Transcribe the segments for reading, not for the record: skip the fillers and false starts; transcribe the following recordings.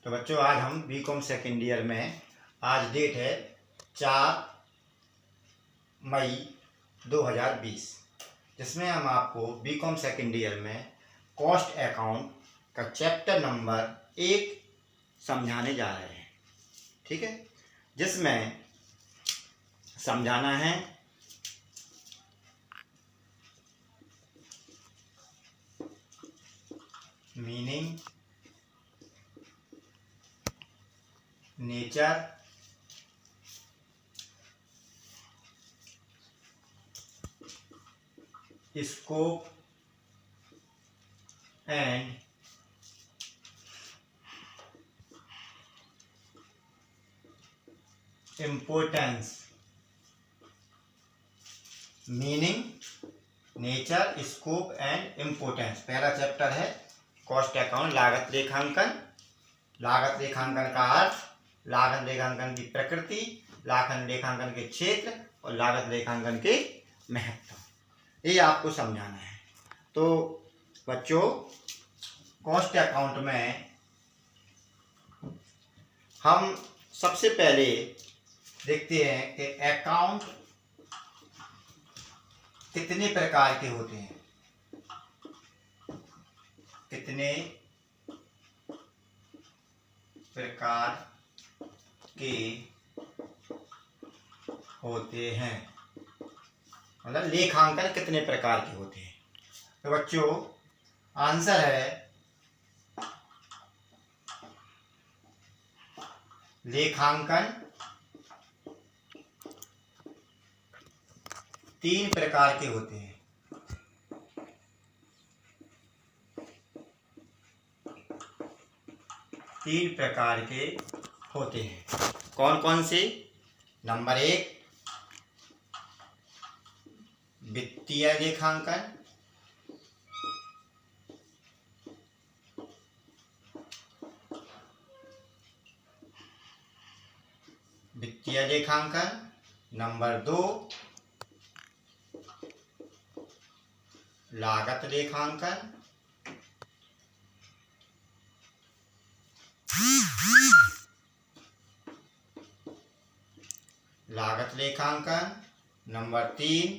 तो बच्चों आज हम बीकॉम सेकेंड ईयर में, आज डेट है 4 मई 2020, जिसमें हम आपको बीकॉम सेकेंड ईयर में कॉस्ट अकाउंट का चैप्टर नंबर 1 समझाने जा रहे हैं। ठीक है, जिसमें समझाना है meaning, nature, scope and importance. Meaning, nature, scope and importance. पहला चैप्टर है कॉस्ट अकाउंट, लागत लेखांकन। लागत लेखांकन का अर्थ, लागत लेखांकन की प्रकृति, लागत लेखांकन के क्षेत्र और लागत लेखांकन के महत्व, ये आपको समझाना है। तो बच्चों, कॉस्ट अकाउंट में हम सबसे पहले देखते हैं कि अकाउंट कितने प्रकार के होते हैं। कितने प्रकार के होते हैं, मतलब लेखांकन कितने प्रकार के होते हैं। तो बच्चों, आंसर है लेखांकन 3 प्रकार के होते हैं। तीन प्रकार के होते हैं। कौन कौन से? नंबर 1 वित्तीय लेखांकन, वित्तीय लेखांकन। नंबर 2 लागत लेखांकन। लागत लेखांकन। नंबर 3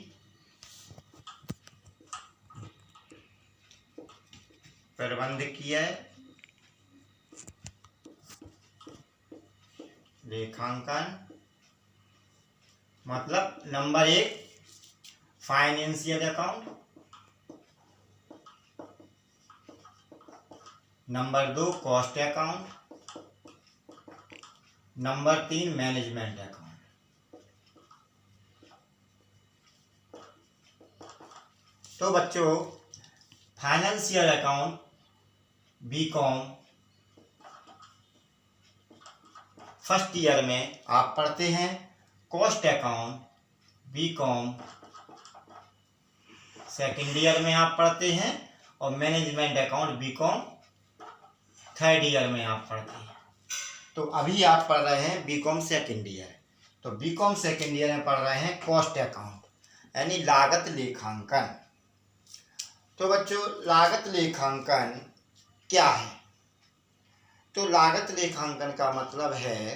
प्रबंधकीय लेखांकन। मतलब number 1 financial account, number 2 cost account, number 3 management account. तो बच्चों, financial account BCom first year में आप पढ़ते हैं। Cost account BCom second year में आप पढ़ते हैं। और management account BCom third year में आप पढ़ते हैं। तो अभी आप पढ़ रहे हैं बीकॉम सेकेंड ईयर। तो बीकॉम सेकेंड ईयर में पढ़ रहे हैं कॉस्ट अकाउंट, यानी लागत लेखांकन। तो बच्चों, लागत लेखांकन क्या है? तो लागत लेखांकन का मतलब है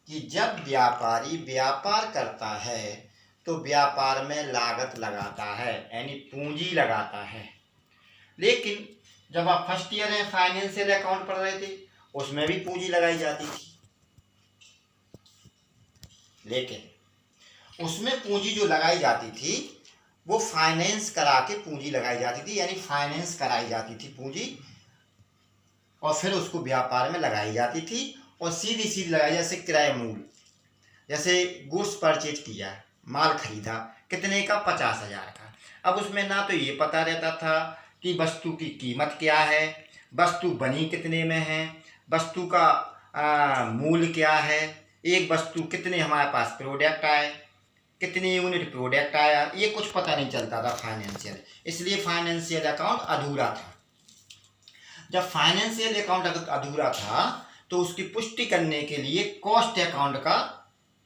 कि जब व्यापारी व्यापार करता है तो व्यापार में लागत लगाता है, यानी पूंजी लगाता है। लेकिन जब आप फर्स्ट ईयर में फाइनेंशियल अकाउंट पढ़ रहे थे, उसमें भी पूंजी लगाई जाती थी। लेकिन उसमें पूंजी जो लगाई जाती थी वो फाइनेंस करा के पूंजी लगाई जाती थी, यानी फाइनेंस कराई जाती थी पूंजी, और फिर उसको व्यापार में लगाई जाती थी। और सीधी सीधी लगाई, जैसे किराए मूल, जैसे गुड्स परचेज किया, माल खरीदा, कितने का? 50,000 का। अब उसमें ना तो ये पता रहता था कि वस्तु की कीमत क्या है, वस्तु बनी कितने में है, वस्तु का मूल्य क्या है, एक वस्तु कितने हमारे पास प्रोडक्ट आए, कितनी यूनिट प्रोडक्ट आया, ये कुछ पता नहीं चलता था फाइनेंशियल। इसलिए फाइनेंशियल अकाउंट अधूरा था। जब फाइनेंशियल अकाउंट अधूरा था तो उसकी पुष्टि करने के लिए कॉस्ट अकाउंट का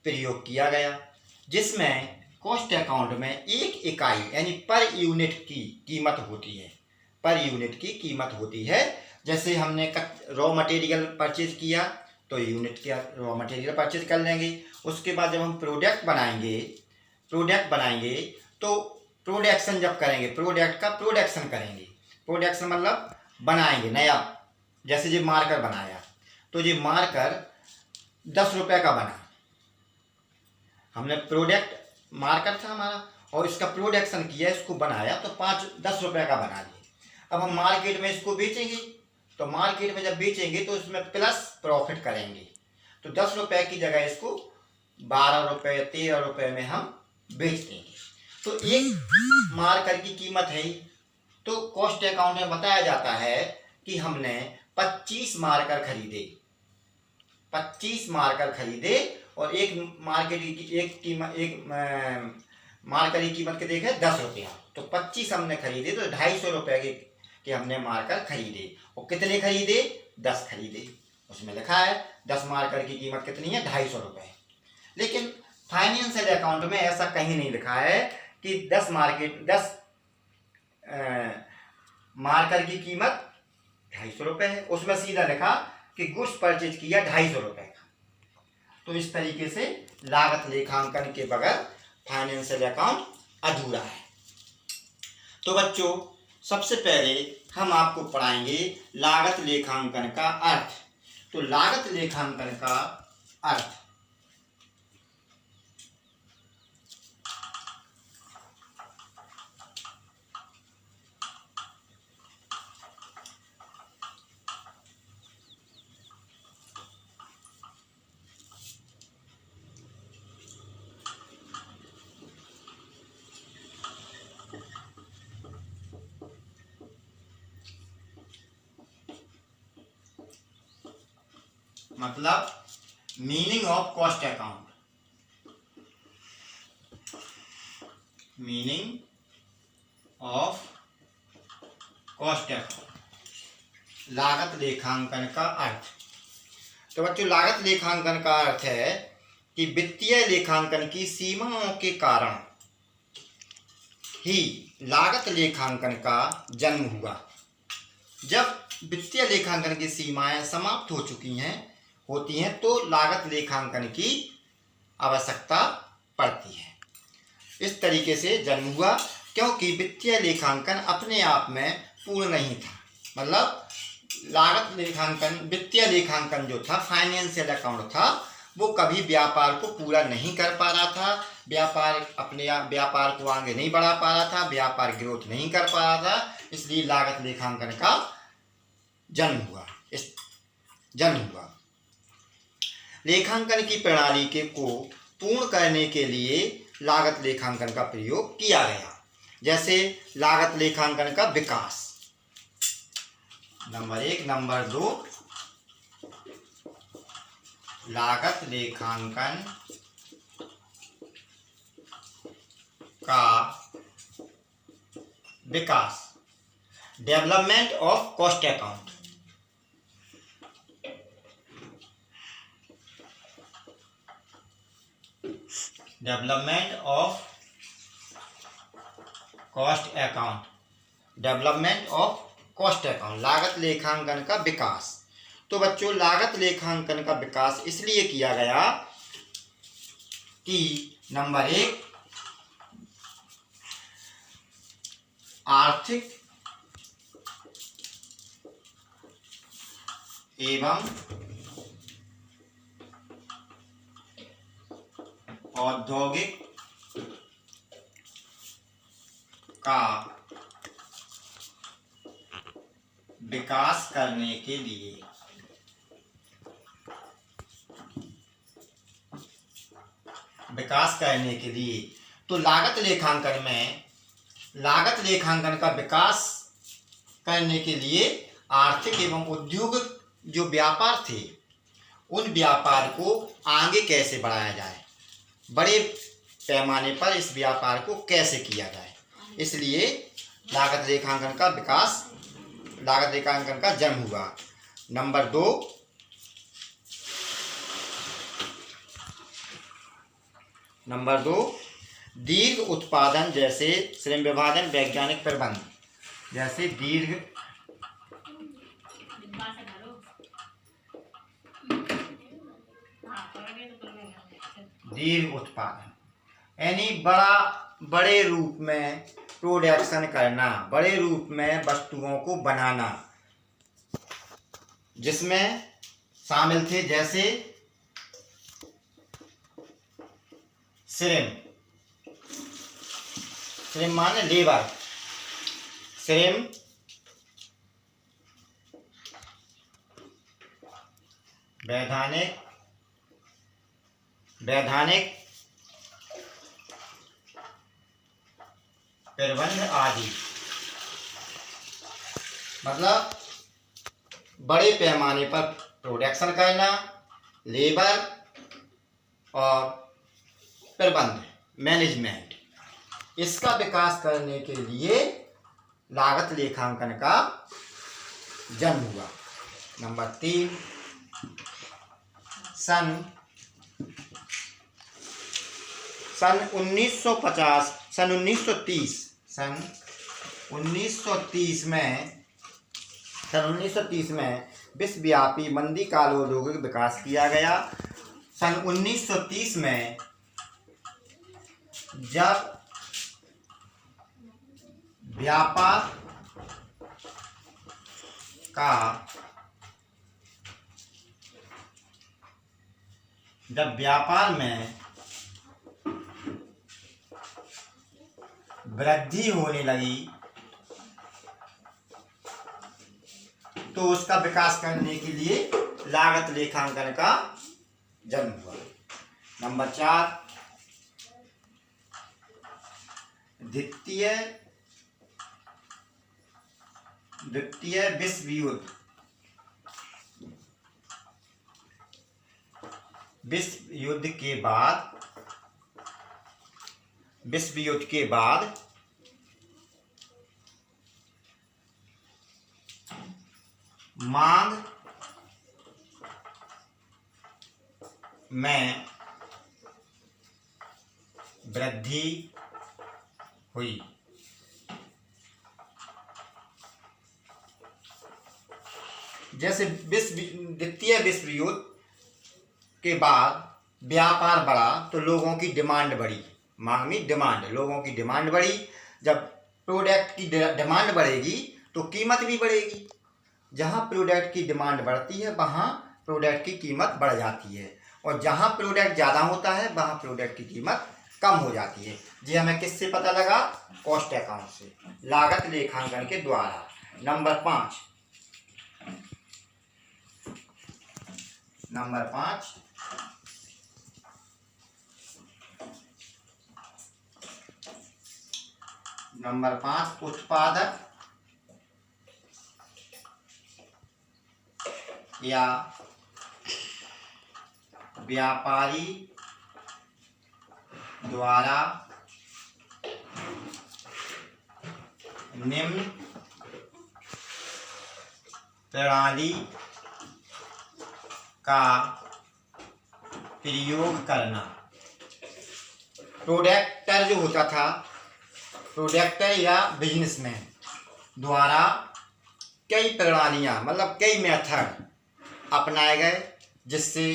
प्रयोग किया गया, जिसमें कॉस्ट अकाउंट में एक इकाई यानी पर यूनिट की कीमत होती है। पर यूनिट की कीमत होती है। जैसे हमने रॉ मटेरियल परचेज किया तो यूनिट का रॉ मटेरियल परचेज कर लेंगे। उसके बाद जब हम प्रोडक्ट बनाएंगे तो प्रोडक्शन जब करेंगे, प्रोडक्ट का प्रोडक्शन करेंगे। प्रोडक्शन मतलब बनाएंगे नया। जैसे ये मार्कर बनाया तो ये मार्कर 10 रुपये का बना। हमने प्रोडक्ट मार्कर था हमारा और इसका प्रोडक्शन किया, इसको बनाया तो 5-10 रुपये का बना दिए। अब हम मार्केट में इसको बेचेंगे तो मार्केट में जब बेचेंगे तो इसमें प्लस प्रॉफिट करेंगे। तो 10 रुपये की जगह इसको 12 रुपये 13 रुपये में हम बेच देंगे। तो एक मार्कर की कीमत है। तो कॉस्ट अकाउंट में बताया जाता है कि हमने 25 मार्कर खरीदे, 25 मार्कर खरीदे और एक मार्कर की कीमत के देखे 10 रुपया। तो 25 हमने खरीदे तो 250 रुपये के हमने मार्कर खरीदे। और कितने खरीदे? 10 खरीदे। उसमें लिखा है 10 मार्कर की कीमत कितनी है? 250 रुपये। लेकिन फाइनेंशियल अकाउंट में ऐसा कहीं नहीं लिखा है कि 10 मार्कर की कीमत 250 रुपये है। उसमें सीधा लिखा कि गुड्स परचेज किया 250 रुपये का। तो इस तरीके से लागत लेखांकन के बगैर फाइनेंशियल अकाउंट अधूरा है। तो बच्चों, सबसे पहले हम आपको पढ़ाएंगे लागत लेखांकन का अर्थ। तो लागत लेखांकन का अर्थ मतलब meaning of cost account. Meaning of cost account, लागत लेखांकन का अर्थ। तो बच्चों, लागत लेखांकन का अर्थ है कि वित्तीय लेखांकन की सीमाओं के कारण ही लागत लेखांकन का जन्म हुआ। जब वित्तीय लेखांकन की सीमाएं समाप्त हो चुकी होती हैं तो लागत लेखांकन की आवश्यकता पड़ती है। इस तरीके से जन्म हुआ क्योंकि वित्तीय लेखांकन अपने आप में पूर्ण नहीं था। मतलब लागत लेखांकन, वित्तीय लेखांकन जो था, फाइनेंशियल अकाउंट था, वो कभी व्यापार को पूरा नहीं कर पा रहा था। व्यापार को आगे नहीं बढ़ा पा रहा था, व्यापार ग्रोथ नहीं कर पा रहा था। इसलिए लागत लेखांकन का जन्म हुआ। लेखांकन की प्रणाली को पूर्ण करने के लिए लागत लेखांकन का प्रयोग किया गया। जैसे लागत लेखांकन का विकास, नंबर 1। नंबर 2, लागत लेखांकन का विकास, development of cost account. Development of cost account, development of cost account, लागत लेखांकन का विकास। तो बच्चों, लागत लेखांकन का विकास इसलिए किया गया कि नंबर 1, आर्थिक एवं औद्योगिक का विकास करने के लिए तो लागत लेखांकन का विकास करने के लिए आर्थिक एवं उद्योग जो व्यापार थे, उन व्यापार को आगे कैसे बढ़ाया जाए, बड़े पैमाने पर इस व्यापार को कैसे किया जाए, इसलिए लागत लेखांकन का विकास, लागत लेखांकन का जन्म हुआ। नंबर 2, दीर्घ उत्पादन जैसे श्रम विभाजन, वैज्ञानिक प्रबंध। जैसे दीर्घ दीर्घ उत्पादन यानी बड़े रूप में प्रोडक्शन करना, बड़े रूप में वस्तुओं को बनाना, जिसमें शामिल थे जैसे श्रम, श्रम माने लेबर, श्रम, वैधानिक प्रबंध आदि। मतलब बड़े पैमाने पर प्रोडक्शन करना, लेबर और प्रबंध मैनेजमेंट, इसका विकास करने के लिए लागत लेखांकन का जन्म हुआ। नंबर 3, सन 1930 में विश्वव्यापी मंदी काल औद्योगिक विकास किया गया। सन 1930 में जब व्यापार में वृद्धि होने लगी तो उसका विकास करने के लिए लागत लेखांकन का जन्म हुआ। नंबर 4, द्वितीय विश्व युद्ध के बाद मांग में वृद्धि हुई। जैसे द्वितीय विश्व युद्ध के बाद व्यापार बढ़ा तो लोगों की डिमांड बढ़ी, मांग में डिमांड, लोगों की डिमांड बढ़ी। जब प्रोडक्ट की डिमांड बढ़ेगी तो कीमत भी बढ़ेगी। जहाँ प्रोडक्ट की डिमांड बढ़ती है वहाँ प्रोडक्ट की कीमत बढ़ जाती है, और जहाँ प्रोडक्ट ज़्यादा होता है वहाँ प्रोडक्ट की कीमत कम हो जाती है। जी हमें किससे पता लगा? कॉस्ट अकाउंट से, लागत लेखांकन के द्वारा। नंबर 5, उत्पादक या व्यापारी द्वारा निम्न प्रणाली का प्रयोग करना। प्रोडक्टर जो होता था, प्रोडक्टर या बिजनेसमैन द्वारा कई प्रणालियाँ, मतलब कई मेथड अपनाए गए जिससे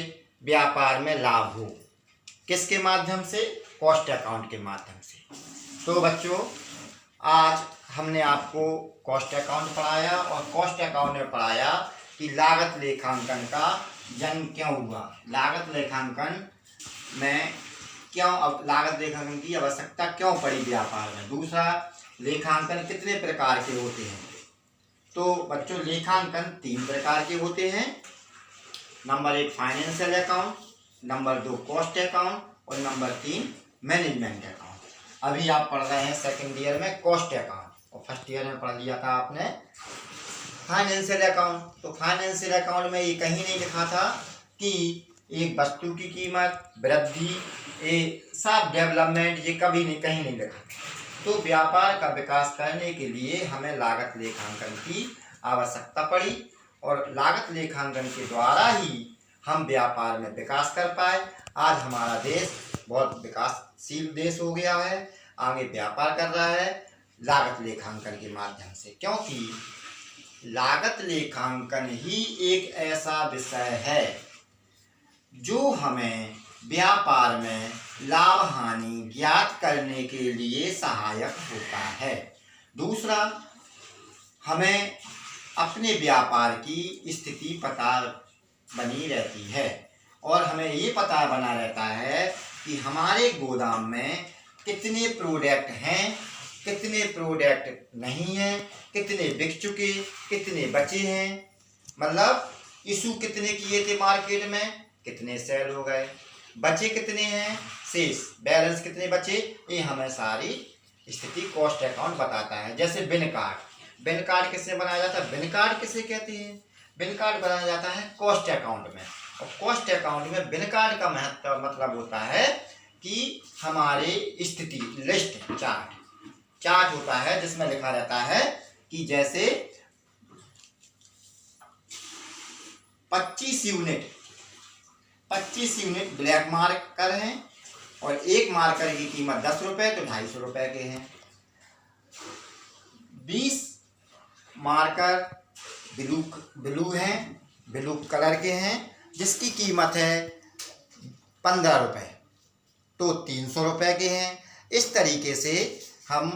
व्यापार में लाभ हो। किसके माध्यम से? कॉस्ट अकाउंट के माध्यम से। तो बच्चों, आज हमने आपको कॉस्ट अकाउंट पढ़ाया, और कॉस्ट अकाउंट में पढ़ाया कि लागत लेखांकन का जन्म क्यों हुआ, लागत लेखांकन में क्यों, अब लागत लेखांकन की आवश्यकता क्यों पड़ी व्यापार में। दूसरा, लेखांकन कितने प्रकार के होते हैं? तो बच्चों, लेखांकन 3 प्रकार के होते हैं। Number 1 financial account, number 2 cost account, और नंबर 3 मैनेजमेंट अकाउंट। अभी आप पढ़ रहे हैं सेकंड ईयर में कॉस्ट अकाउंट, और फर्स्ट ईयर में पढ़ लिया था आपने फाइनेंशियल अकाउंट। तो फाइनेंशियल अकाउंट में ये कहीं नहीं लिखा था कि एक वस्तु की कीमत, वृद्धि, ये सब डेवलपमेंट, ये कभी नहीं, कहीं नहीं लिखा। तो व्यापार का विकास करने के लिए हमें लागत लेखांकन की आवश्यकता पड़ी, और लागत लेखांकन के द्वारा ही हम व्यापार में विकास कर पाए। आज हमारा देश बहुत विकासशील देश हो गया है, आगे व्यापार कर रहा है लागत लेखांकन के माध्यम से, क्योंकि लागत लेखांकन ही एक ऐसा विषय है जो हमें व्यापार में लाभ हानि ज्ञात करने के लिए सहायक होता है। दूसरा, हमें अपने व्यापार की स्थिति पता बनी रहती है और हमें ये पता बना रहता है कि हमारे गोदाम में कितने प्रोडक्ट हैं, कितने प्रोडक्ट नहीं हैं, कितने बिक चुके, कितने बचे हैं, मतलब इशू कितने किए थे मार्केट में, कितने सेल हो गए, बचे कितने हैं, शेष बैलेंस कितने बचे, ये हमें सारी स्थिति कॉस्ट अकाउंट बताता है। जैसे बिन कार्ड, बिन कार्ड किससे बनाया जाता है, बिन कार्ड किसे कहते हैं, बिन कार्ड बनाया जाता है कॉस्ट अकाउंट में। और कॉस्ट अकाउंट में बिन कार्ड का महत्व मतलब होता है कि हमारे स्थिति लिस्ट चार्ट होता है जिसमें लिखा रहता है कि जैसे 25 यूनिट ब्लैक मार्कर हैं और एक मार्कर की कीमत 10 रुपए तो 250 रुपए के हैं। 20 मार्कर ब्लू हैं, ब्लू कलर के हैं जिसकी कीमत है 15 रुपए तो 300 रुपए के हैं। इस तरीके से हम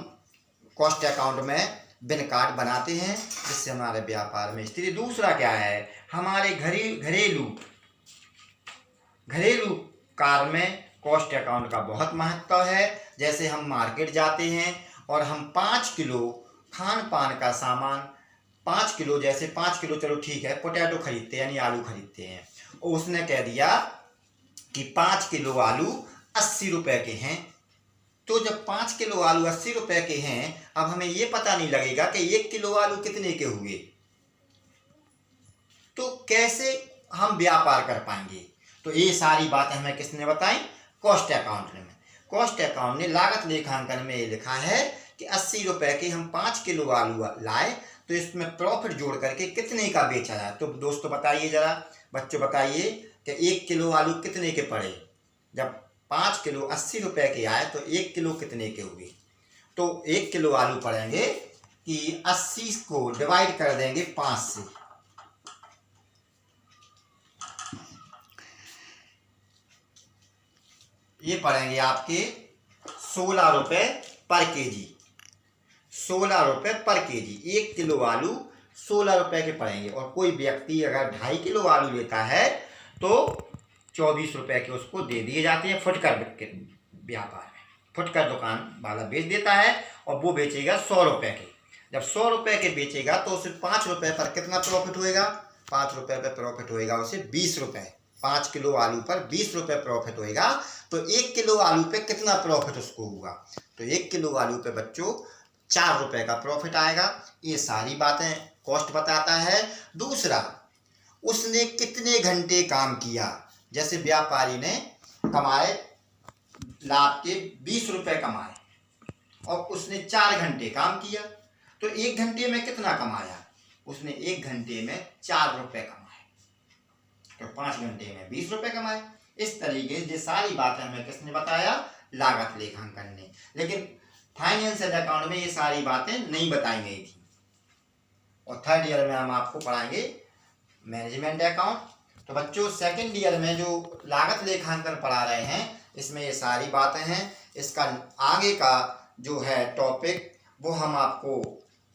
कॉस्ट अकाउंट में बिन कार्ड बनाते हैं जिससे हमारे व्यापार में स्थिति। दूसरा क्या है, हमारे घरेलू कार्य में कॉस्ट अकाउंट का बहुत महत्व है। जैसे हम मार्केट जाते हैं और हम 5 किलो खान पान का सामान, 5 किलो, जैसे 5 किलो चलो ठीक है पोटैटो खरीदते हैं यानी आलू खरीदते हैं, और उसने कह दिया कि 5 किलो आलू 80 रुपए के हैं। तो जब 5 किलो आलू 80 रुपए के हैं, अब हमें ये पता नहीं लगेगा कि 1 किलो आलू कितने के हुए, तो कैसे हम व्यापार कर पाएंगे। तो ये सारी बातें हमें किसने बताई, कॉस्ट अकाउंट में। कॉस्ट अकाउंट ने लागत लेखांकन में ये लिखा है कि 80 रुपए के हम 5 किलो आलू लाए तो इसमें प्रॉफिट जोड़ करके कितने का बेचा जाए। तो दोस्तों बताइए जरा, बच्चों बताइए कि 1 किलो आलू कितने के पड़े, जब 5 किलो 80 रुपए के आए तो 1 किलो कितने के हुए। तो 1 किलो आलू पड़ेंगे कि 80 को डिवाइड कर देंगे 5 से, ये पड़ेंगे आपके 16 रुपए पर केजी। 16 रुपए पर केजी, 1 किलो आलू 16 रुपए के पड़ेंगे। और कोई व्यक्ति अगर 2.5 किलो आलू लेता है तो 24 रुपए के उसको दे दिए जाते हैं फुटकर व्यापार में। फुटकर दुकान वाला बेच देता है और वो बेचेगा 100 रुपए के। जब 100 रुपए के बेचेगा तो उसे 5 रुपए पर कितना प्रॉफिट होएगा, 5 रुपए पर प्रॉफिट होएगा उसे 20 रुपए। 5 किलो आलू पर 20 रुपए प्रॉफिट होएगा तो 1 किलो आलू पे कितना प्रॉफिट उसको हुआ, तो 1 किलो आलू पे बच्चों 4 रुपए का प्रॉफिट आएगा। ये सारी बातें कॉस्ट बताता है। दूसरा, उसने कितने घंटे काम किया। जैसे व्यापारी ने कमाए, लाभ के 20 रुपए कमाए और उसने 4 घंटे काम किया तो 1 घंटे में कितना कमाया, उसने 1 घंटे में 4 रुपए कमाए, तो 5 घंटे में 20 रुपए कमाए। इस तरीके से सारी बातें हमें किसने बताया, लागत लेखांकन ने। लेकिन फाइनेंशियल अकाउंट में ये सारी बातें नहीं बताई गई थी। और 3rd ईयर में हम आपको पढ़ाएंगे मैनेजमेंट अकाउंट। तो बच्चों 2nd ईयर में जो लागत लेखांकन पढ़ा रहे हैं इसमें ये सारी बातें हैं। इसका आगे का जो है टॉपिक वो हम आपको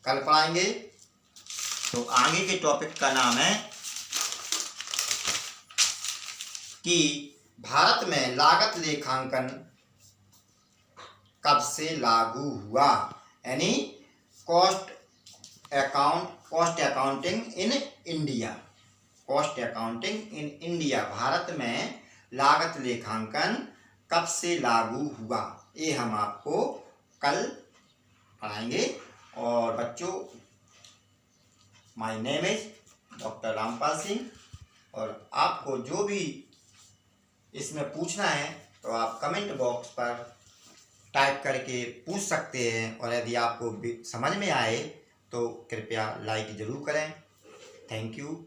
कल पढ़ाएंगे। तो आगे के टॉपिक का नाम है कि भारत में लागत लेखांकन कब से लागू हुआ, यानी cost accounting in India. Cost accounting in India, Bharat में लागत लेखांकन कब से लागू हुआ, ये हम आपको कल पढ़ाएंगे। और बच्चों, my name is doctor Rampal Singh, और आपको जो भी इसमें पूछना है तो आप कमेंट बॉक्स पर टाइप करके पूछ सकते हैं। और यदि आपको समझ में आए तो कृपया लाइक ज़रूर करें। Thank you.